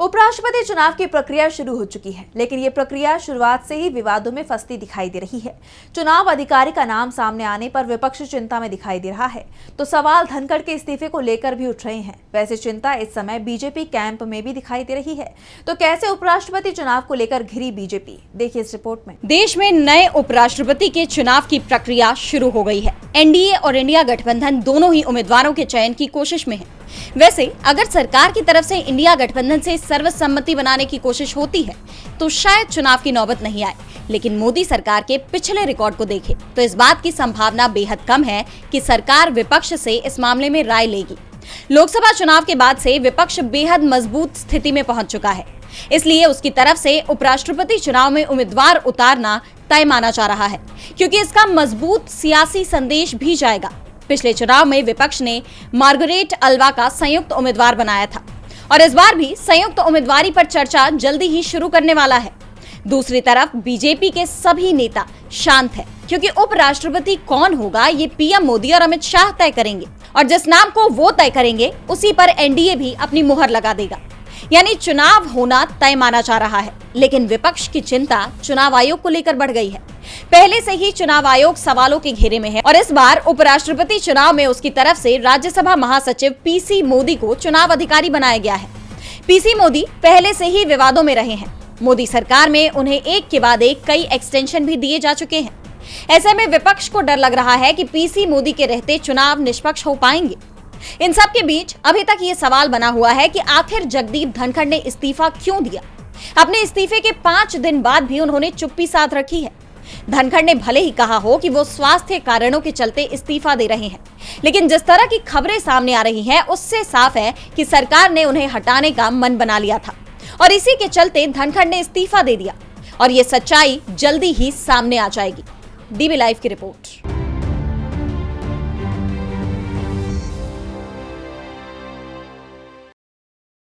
उपराष्ट्रपति चुनाव की प्रक्रिया शुरू हो चुकी है, लेकिन ये प्रक्रिया शुरुआत से ही विवादों में फंसती दिखाई दे रही है। चुनाव अधिकारी का नाम सामने आने पर विपक्ष चिंता में दिखाई दे रहा है, तो सवाल धनखड़ के इस्तीफे को लेकर भी उठ रहे हैं। वैसे चिंता इस समय बीजेपी कैंप में भी दिखाई दे रही है। तो कैसे उपराष्ट्रपति चुनाव को लेकर घिरी बीजेपी, देखिए इस रिपोर्ट में। देश में नए उपराष्ट्रपति के चुनाव की प्रक्रिया शुरू हो गई है। एनडीए और इंडिया गठबंधन दोनों ही उम्मीदवारों के चयन की कोशिश में है। वैसे अगर सरकार की तरफ से इंडिया गठबंधन से सर्वसम्मति बनाने की कोशिश होती है तो शायद चुनाव की नौबत नहीं आए, लेकिन मोदी सरकार के पिछले रिकॉर्ड को देखें तो इस बात की संभावना बेहद कम है कि सरकार विपक्ष से इस मामले में राय लेगी। लोकसभा चुनाव के बाद से विपक्ष बेहद मजबूत स्थिति में पहुंच चुका है, इसलिए उसकी तरफ से उपराष्ट्रपति चुनाव में उम्मीदवार उतारना तय माना जा रहा है, क्योंकि इसका मजबूत सियासी संदेश भी जाएगा। पिछले चुनाव में विपक्ष ने मार्गरेट अल्वा का संयुक्त उम्मीदवार बनाया था और इस बार भी संयुक्त उम्मीदवारी पर चर्चा जल्दी ही शुरू करने वाला है। दूसरी तरफ बीजेपी के सभी नेता शांत हैं, क्योंकि उपराष्ट्रपति कौन होगा ये पीएम मोदी और अमित शाह तय करेंगे और जिस नाम को वो तय करेंगे उसी पर एनडीए भी अपनी मुहर लगा देगा। यानी चुनाव होना तय माना जा रहा है, लेकिन विपक्ष की चिंता चुनाव आयोग को लेकर बढ़ गई है। पहले से ही चुनाव आयोग सवालों के घेरे में है और इस बार उपराष्ट्रपति चुनाव में उसकी तरफ से राज्यसभा महासचिव पीसी मोदी को चुनाव अधिकारी बनाया गया है। पीसी मोदी पहले से ही विवादों में रहे हैं। मोदी सरकार में उन्हें एक के बाद एक कई एक्सटेंशन भी दिए जा चुके हैं। ऐसे में विपक्ष को डर लग रहा है कि पीसी मोदी के रहते चुनाव निष्पक्ष हो पाएंगे। इन सब के बीच अभी तक ये सवाल बना हुआ है कि आखिर जगदीप धनखड़ ने इस्तीफा क्यों दिया। अपने इस्तीफे के 5 दिन बाद भी उन्होंने चुप्पी साध रखी है। धनखड़ ने भले ही कहा हो कि वो स्वास्थ्य कारणों के चलते इस्तीफा दे रहे हैं, लेकिन जिस तरह की खबरें सामने आ रही हैं उससे साफ है कि सरकार ने उन्हें हटाने का मन बना लिया था और इसी के चलते धनखड़ ने इस्तीफा दे दिया और ये सच्चाई जल्दी ही सामने आ जाएगी। डीबी लाइव की रिपोर्ट।